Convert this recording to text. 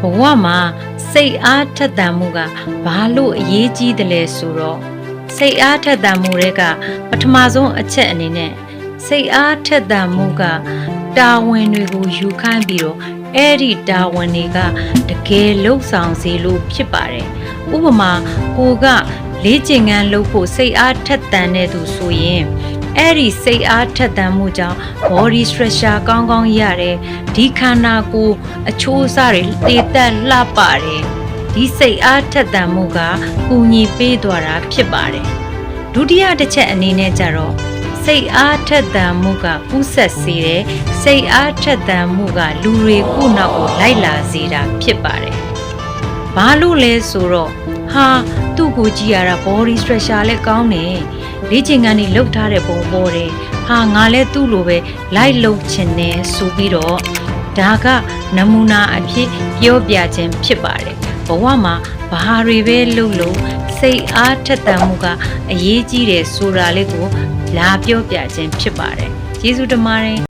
ဘဝမှာစိတ်အားထက်သန်မှုကဘာလို့အရေးကြီးတယ်လဲဆိုတော့စိတ်အားထက်သန်မှုတွေကပထမဆုံးအချက်အနေနဲ့စိတ်အားထက်သန်မှုကတာဝန်တွေကိုယူခိုင်းပြီးတော့အဲ့ဒီတာဝန်တွေကတကယ်လှုပ်ဆောင်စေလို့ဖြစ်ပါတယ်ဥပမာကိုကလေ့ကျင့်ခန်းလုပ်ဖို့စိတ်အားထက်သန်တဲ့သူဆိုရင်အဲ့ဒီစိတ်အားထက်သန်မှုကြောင့် body structure ကောင်းကောင်းရတယ်ဒီခန္ဓာကိုယ်အချိုးအစားတွေတည်တက်လှပတယ်ဒီစိတ်အားထက်သန်မှုကကူညီပေးသွားတာဖြစ်ပါတယ်ဒုတိယတစ်ချက်အနေနဲ့ကျတော့စိတ်အားထက်သန်မှုကဥဆက်စေတယ်စိတ်အားထက်သန်မှုကလူတွေကိုနောက်ကိုလိုက်လာစေတာဖြစ်ပါတယ်ဘာလို့လဲဆိုတော့ဟာသူ့ကိုကြည့်ရတာ body structure လည်းကောင်းတယ်လေ့ကျင့်ခန်းတွေလုပ်ထားတဲ့ပုံပေါ်တယ်ဟာငါလည်းသူ့လိုပဲလိုက်လုပ်ချင်တယ်ဆိုပြီးတော့ဒါကနမူနာအဖြစ်ပြောပြခြင်းဖြစ်ပါတယ်ဘဝမှာဘာတွေပဲလုပ်လို့စိတ်အားထက်သန်မှုကအရေးကြီးတယ်ဆိုတာလေးကိုလာပြောပြခြင်းဖြစ်ပါတယ်ကျေးဇူးတင်ပါတယ်